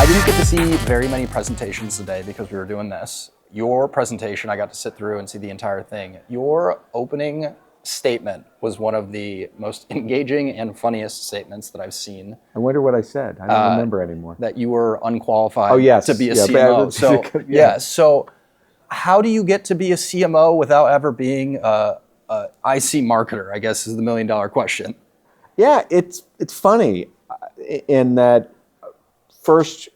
I didn't get to see very many presentations today because we were doing this. Your presentation, I got to sit through and see the entire thing. Your opening statement was one of the most engaging and funniest statements that I've seen. I wonder what I said. I don't remember anymore. That you were unqualified to be a CMO. So how do you get to be a CMO without ever being a IC marketer, I guess is the $1 million question. Yeah, it's funny in that first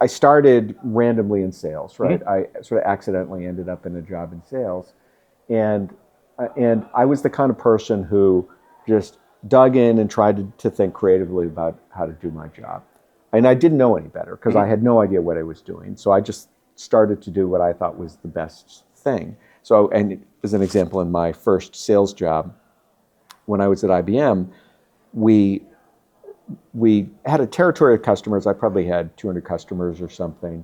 I started randomly in sales, right? Mm-hmm. I sort of accidentally ended up in a job in sales. And I was the kind of person who just dug in and tried to think creatively about how to do my job. And I didn't know any better because I had no idea what I was doing. So I just started to do what I thought was the best thing. So, and as an example, in my first sales job, when I was at IBM, we had a territory of customers. I probably had 200 customers or something.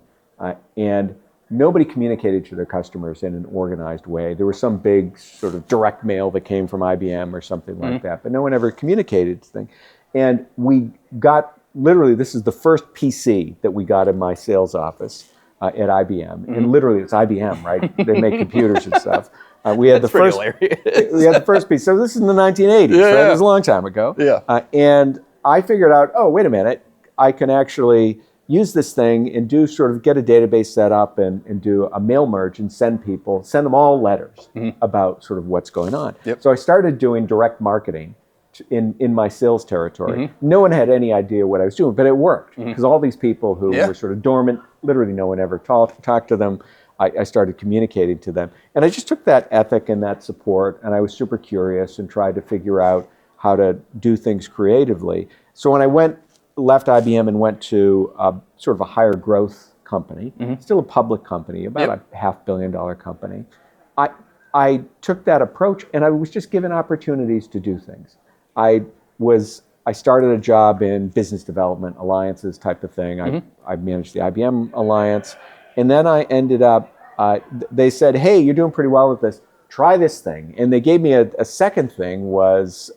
And nobody communicated to their customers in an organized way. There was some big sort of direct mail that came from IBM or something like that, but no one ever communicated this thing. And we got, literally, this is the first PC that we got in my sales office at IBM. And literally, it's IBM, right? They make computers and stuff. We had the first. We had the first piece. So this is in the 1980s, right? It was a long time ago. And I figured out, oh, wait a minute, I can actually use this thing and do sort of get a database set up and do a mail merge and send them all letters about sort of what's going on. So I started doing direct marketing in my sales territory. No one had any idea what I was doing, but it worked because all these people who were sort of dormant, literally no one ever talked to them. I started communicating to them. And I just took that ethic and that support, and I was super curious and tried to figure out how to do things creatively. So when I left IBM and went to sort of a higher growth company, still a public company, about a $500 million company, I took that approach and I was just given opportunities to do things. I started a job in business development, alliances type of thing. I managed the IBM alliance. And then I ended up, they said, hey, you're doing pretty well with this. Try this thing. And they gave me a second thing was,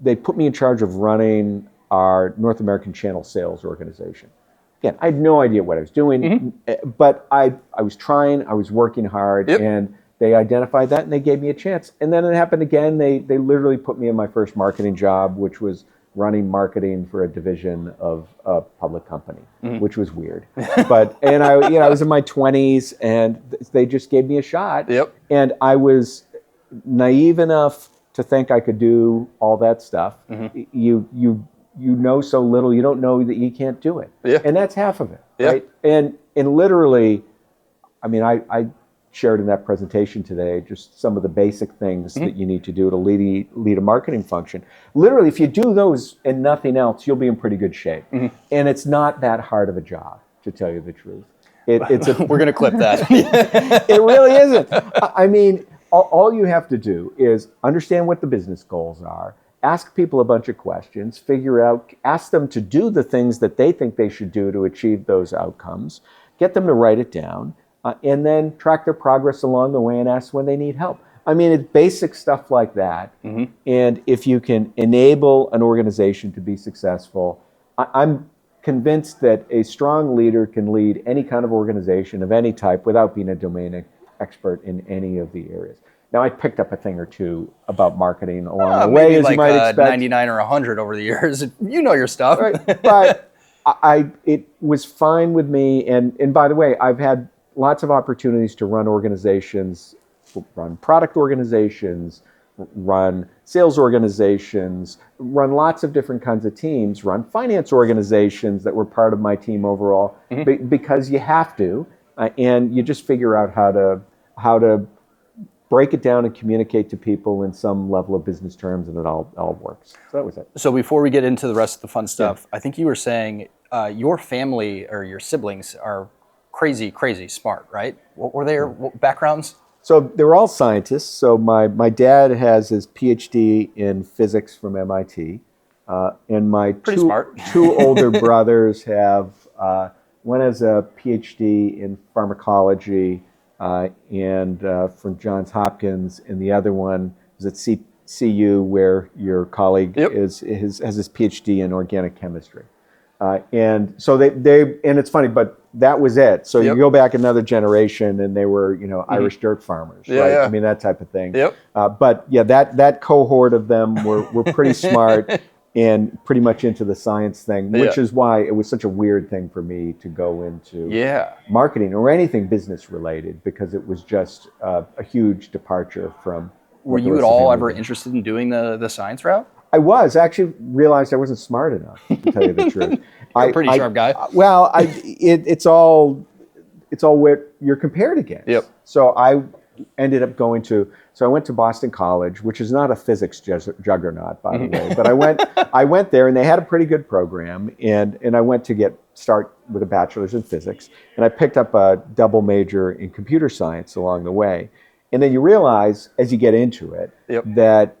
they put me in charge of running our North American channel sales organization. Again, I had no idea what I was doing, but I was trying, I was working hard, and they identified that and they gave me a chance. And then it happened again. They literally put me in my first marketing job, which was running marketing for a division of a public company, which was weird. But I was in my 20s, and they just gave me a shot. And I was naive enough to think I could do all that stuff. You know so little, you don't know that you can't do it. And that's half of it, right? And literally, I mean, I shared in that presentation today just some of the basic things that you need to do to lead a marketing function. Literally, if you do those and nothing else, you'll be in pretty good shape. And it's not that hard of a job, to tell you the truth. We're going to clip that. It really isn't. I mean, all you have to do is understand what the business goals are, ask people a bunch of questions, ask them to do the things that they think they should do to achieve those outcomes, get them to write it down, and then track their progress along the way and ask when they need help. I mean, it's basic stuff like that. And if you can enable an organization to be successful, I'm convinced that a strong leader can lead any kind of organization of any type without being a domain expert in any of the areas. Now, I picked up a thing or two about marketing along the way, as you might expect. 99 or 100 over the years. You know your stuff. Right. But it was fine with me. And by the way, I've had lots of opportunities to run organizations, run product organizations, run sales organizations, run lots of different kinds of teams, run finance organizations that were part of my team overall, because you have to, and you just figure out how to break it down and communicate to people in some level of business terms, and it all works. So that was it. So before we get into the rest of the fun stuff, I think you were saying your family or your siblings are crazy smart, right? What were their backgrounds? So they were all scientists. So my dad has his PhD in physics from MIT, and my two older brothers have, one has a PhD in pharmacology and from Johns Hopkins, and the other one is at CU, where your colleague has his PhD in organic chemistry. And so and it's funny, but that was it. So you go back another generation, and they were, Irish dirt farmers, right? Yeah. I mean, that type of thing. Yep. But yeah, that cohort of them were pretty smart and pretty much into the science thing, which is why it was such a weird thing for me to go into marketing or anything business related, because it was just a huge departure from. Were you at all ever interested in doing the science route? I was. I actually realized I wasn't smart enough, to tell you the truth. You're a pretty sharp guy. Well, it's all what you're compared against. Yep. So I ended up I went to Boston College, which is not a physics juggernaut, by the way, but I went there, and they had a pretty good program, and I went to start with a bachelor's in physics, and I picked up a double major in computer science along the way. And then you realize, as you get into it, that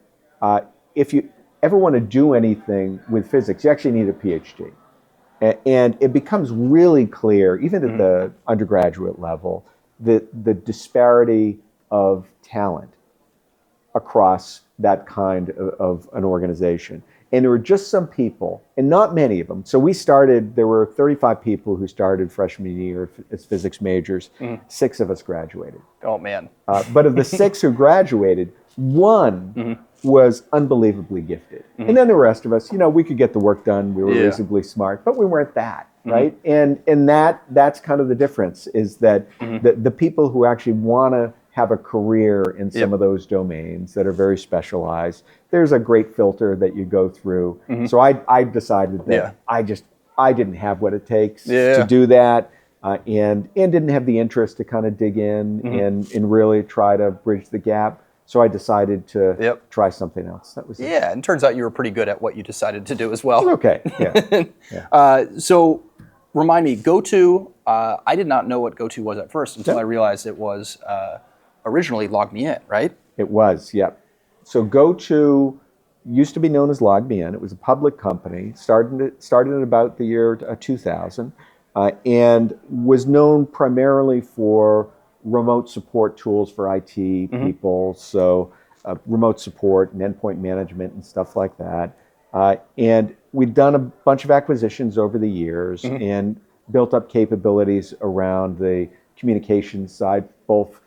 if you ever want to do anything with physics, you actually need a PhD. And it becomes really clear, even at the undergraduate level, that the disparity of talent across that kind of an organization. And there were just some people, and not many of them. So there were 35 people who started freshman year as physics majors. 6 of us graduated. Oh, man. But of the 6 who graduated, 1 was unbelievably gifted. And then the rest of us, we could get the work done. We were reasonably smart, but we weren't that, right? And that's kind of the difference, is that the people who actually want to have a career in some of those domains that are very specialized, there's a great filter that you go through. So I decided that I didn't have what it takes to do that, and didn't have the interest to kind of dig in and really try to bridge the gap. So I decided to try something else. That was it. And it turns out you were pretty good at what you decided to do as well. Okay. Yeah. So remind me, GoTo. I did not know what GoTo was at first until I realized it was originally LogMeIn, right? It was, yep. So GoTo used to be known as LogMeIn. It was a public company, started in about the year 2000, and was known primarily for remote support tools for IT people, so remote support and endpoint management and stuff like that. And we've done a bunch of acquisitions over the years and built up capabilities around the communication side, both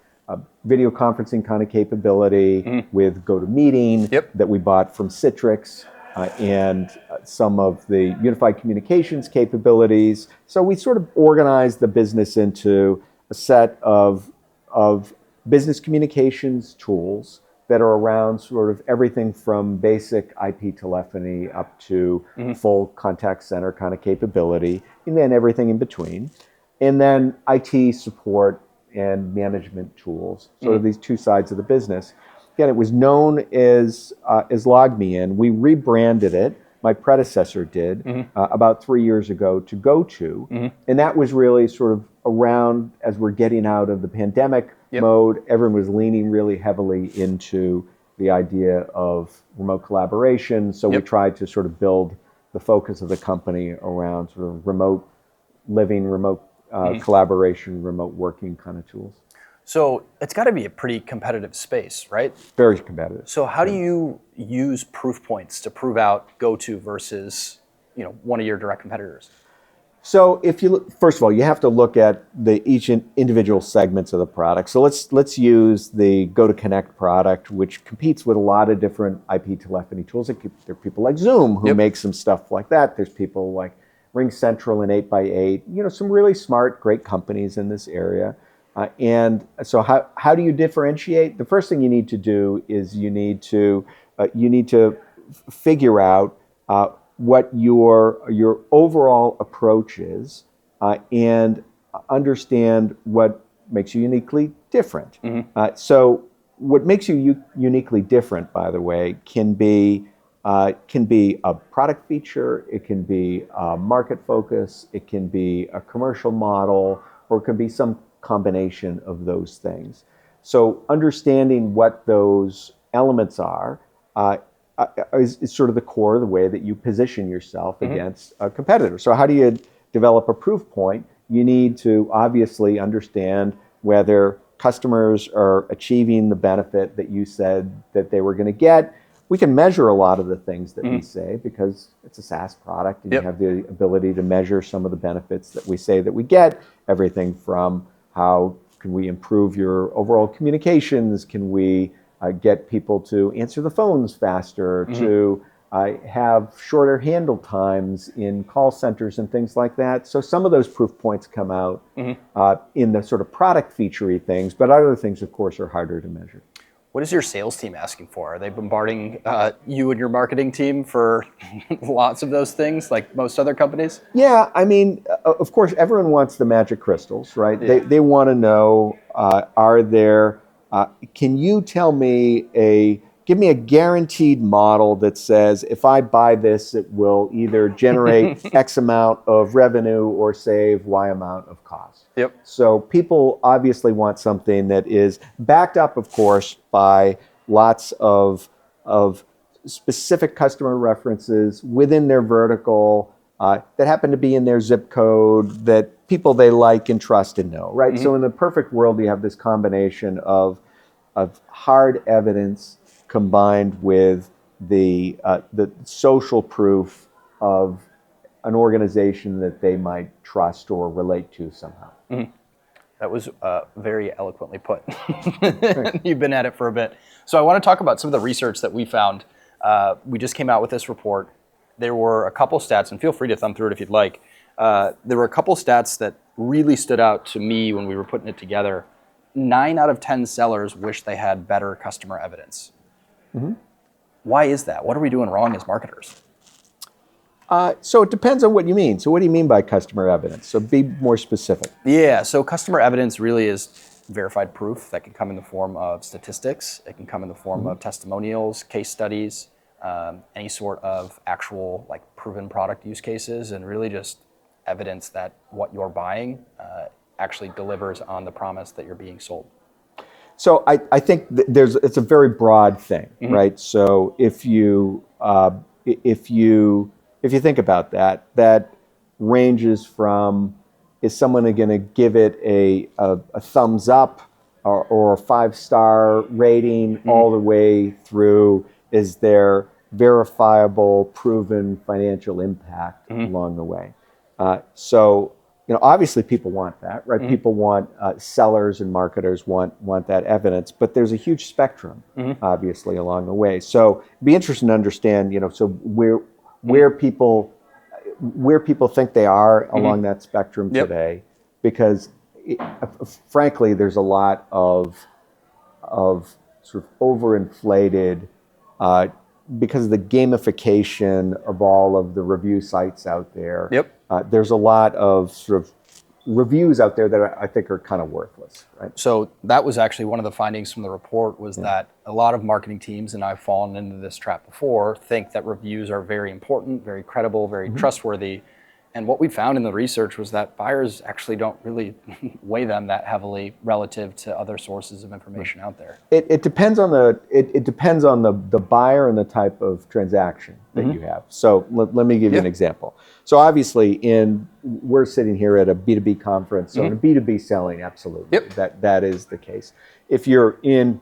video conferencing kind of capability with GoToMeeting that we bought from Citrix, and some of the unified communications capabilities. So we sort of organized the business into a set of business communications tools that are around sort of everything from basic IP telephony up to full contact center kind of capability, and then everything in between. And then IT support and management tools, sort of these two sides of the business. Again, it was known as LogMeIn. We rebranded it. My predecessor did about 3 years ago to GoTo, and that was really sort of around as we're getting out of the pandemic mode. Everyone was leaning really heavily into the idea of remote collaboration, so we tried to sort of build the focus of the company around sort of remote living, remote collaboration, remote working kind of tools. So it's got to be a pretty competitive space, right? Very competitive. So how do you use proof points to prove out GoTo versus one of your direct competitors? So if you look, first of all, you have to look at each individual segments of the product. So let's use the GoToConnect product, which competes with a lot of different IP telephony tools. There are people like Zoom who make some stuff like that. There's people like RingCentral and 8x8. Some really smart, great companies in this area. And so how do you differentiate? The first thing you need to do is you need to figure out what your overall approach is, and understand what makes you uniquely different. So what makes you uniquely different, by the way, can be a product feature, it can be a market focus, it can be a commercial model, or it can be some combination of those things. So understanding what those elements are is sort of the core of the way that you position yourself against a competitor. So how do you develop a proof point? You need to obviously understand whether customers are achieving the benefit that you said that they were going to get, We can measure a lot of the things that we say because it's a SaaS product, and you have the ability to measure some of the benefits that we say that we get. Everything from how can we improve your overall communications? Can we get people to answer the phones faster? To have shorter handle times in call centers and things like that. So some of those proof points come out in the sort of product featurey things, but other things, of course, are harder to measure. What is your sales team asking for? Are they bombarding you and your marketing team for lots of those things, like most other companies? Yeah, I mean, of course, everyone wants the magic crystals, right? Yeah. They want to know, can you tell me give me a guaranteed model that says if I buy this, it will either generate X amount of revenue or save Y amount of cost. Yep. So people obviously want something that is backed up, of course, by lots of specific customer references within their vertical that happen to be in their zip code that people they like and trust and know, right? So in the perfect world, you have this combination of hard evidence combined with the social proof of an organization that they might trust or relate to somehow. That was very eloquently put. You've been at it for a bit. So I want to talk about some of the research that we found. We just came out with this report. There were a couple stats, and feel free to thumb through it if you'd like. There were a couple stats that really stood out to me when we were putting it together. 9 out of 10 sellers wish they had better customer evidence. Why is that? What are we doing wrong as marketers? So it depends on what you mean. So what do you mean by customer evidence? So be more specific. Yeah, so customer evidence really is verified proof that can come in the form of statistics. It can come in the form of testimonials, case studies, any sort of actual like proven product use cases, and really just evidence that what you're buying actually delivers on the promise that you're being sold. So I think it's a very broad thing, right? So if you think about that, that ranges from, is someone going to give it a thumbs up or a 5-star rating all the way through, is there verifiable, proven financial impact along the way? So obviously people want that, right? People want, sellers and marketers want that evidence, but there's a huge spectrum, obviously, along the way. So it'd be interesting to understand, so where people think they are along that spectrum today, because frankly, there's a lot of sort of overinflated, because of the gamification of all of the review sites out there. There's a lot of sort of reviews out there that I think are kind of worthless, right? So that was actually one of the findings from the report, was that a lot of marketing teams, and I've fallen into this trap before, think that reviews are very important, very credible, very trustworthy. And what we found in the research was that buyers actually don't really weigh them that heavily relative to other sources of information out there. It depends on the buyer and the type of transaction that you have. So let me give you an example. So obviously, we're sitting here at a B2B conference. So in a B2B selling, absolutely, that is the case. If you're in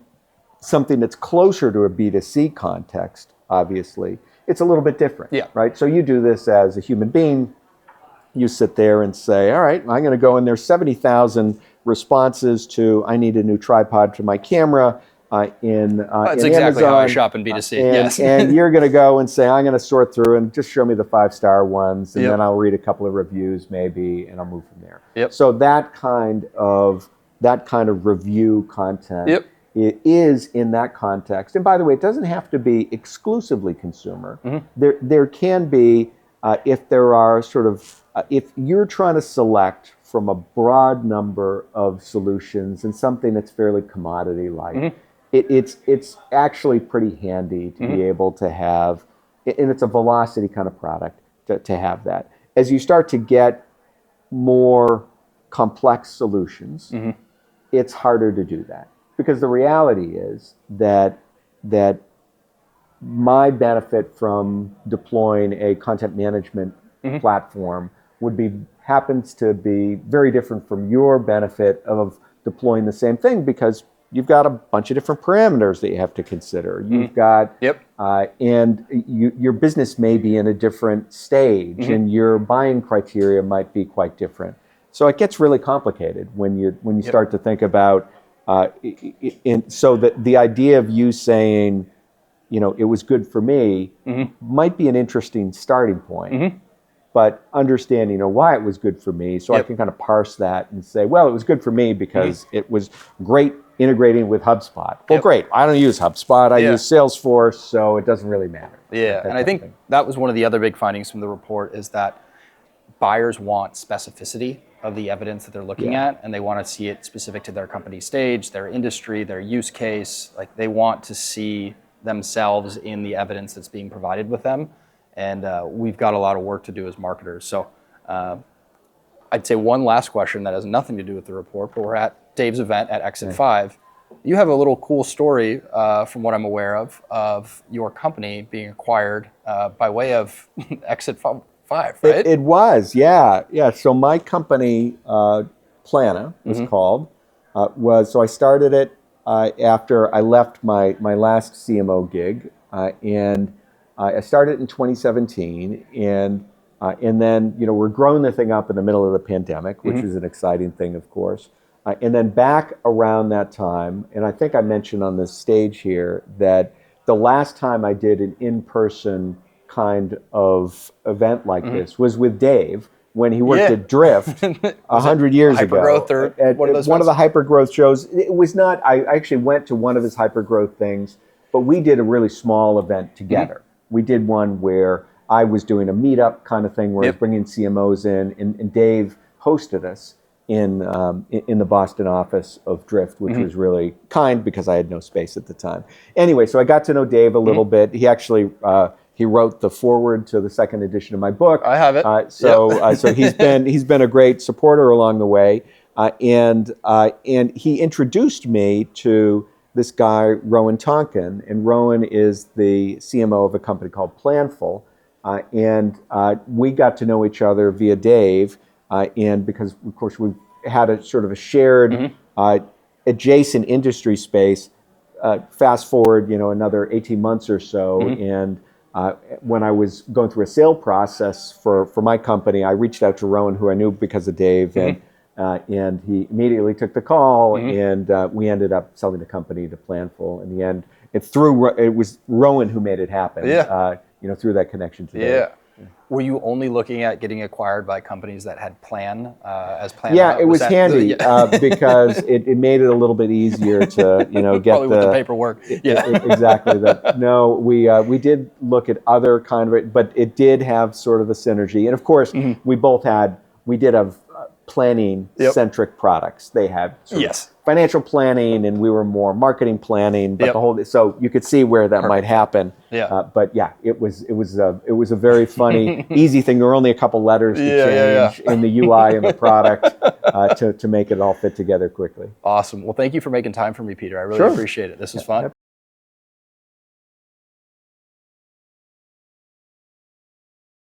something that's closer to a B2C context, obviously, it's a little bit different, right? So you do this as a human being. You sit there and say, all right, I'm going to go in there, 70,000 responses to, I need a new tripod for my camera That's in exactly Amazon. how I shop in B2C, and you're going to go and say, I'm going to sort through and just show me the 5-star ones, and then I'll read a couple of reviews maybe, and I'll move from there. So that kind of review content is in that context. And by the way, it doesn't have to be exclusively consumer. There can be, if there are sort of, if you're trying to select from a broad number of solutions and something that's fairly commodity-like, it's actually pretty handy to be able to have, and it's a velocity kind of product to have that. As you start to get more complex solutions, it's harder to do that, because the reality is that my benefit from deploying a content management platform happens to be very different from your benefit of deploying the same thing, because you've got a bunch of different parameters that you have to consider. You've got, Yep. and your business may be in a different stage, and your buying criteria might be quite different. So it gets really complicated when you start to think about. So that the idea of you saying, it was good for me, might be an interesting starting point. But understanding why it was good for me, so I can kind of parse that and say, well, it was good for me because it was great integrating with HubSpot. Well, great. I don't use HubSpot. I use Salesforce, so it doesn't really matter. Yeah, and I think that was one of the other big findings from the report is that buyers want specificity of the evidence that they're looking at, and they want to see it specific to their company stage, their industry, their use case. Like they want to see themselves in the evidence that's being provided with them. And we've got a lot of work to do as marketers. So I'd say one last question that has nothing to do with the report, but we're at Dave's event at Exit 5. You have a little cool story, from what I'm aware of your company being acquired by way of Exit 5, right? It was, yeah. So my company, Plana was called, so I started it after I left my last CMO gig, and I started in 2017, and then we're growing the thing up in the middle of the pandemic, which is an exciting thing, of course. And then back around that time, and I think I mentioned on this stage here that the last time I did an in-person kind of event like this was with Dave when he worked at Drift 100 years ago. Hypergrowth or at one of the hypergrowth shows. It was not. I actually went to one of his hypergrowth things, but we did a really small event together. We did one where I was doing a meetup kind of thing where I was bringing CMOs in, and Dave hosted us in the Boston office of Drift, which was really kind because I had no space at the time. Anyway, so I got to know Dave a little bit. He actually he wrote the foreword to the second edition of my book. I have it. So he's been a great supporter along the way, and he introduced me to this guy, Rowan Tonkin, and Rowan is the CMO of a company called Planful, and we got to know each other via Dave, and because, of course, we had a sort of a shared adjacent industry space. Fast forward, another 18 months or so, and when I was going through a sale process for my company, I reached out to Rowan, who I knew because of Dave, and he immediately took the call, and we ended up selling the company to Planful. In the end, it was Rowan who made it happen. Through that connection to Dave. Were you only looking at getting acquired by companies that had Plan as Plan? Yeah, it was handy because it made it a little bit easier to get probably with the paperwork. Exactly. No, we did look at other kind of it, but it did have sort of a synergy. And of course, we did have planning centric products. They had sort of financial planning, and we were more marketing planning. But so you could see where that might happen. But it was a very funny, easy thing. There were only a couple letters to change in the UI and the product to make it all fit together quickly. Awesome. Well, thank you for making time for me, Peter. I really appreciate it. This was fun.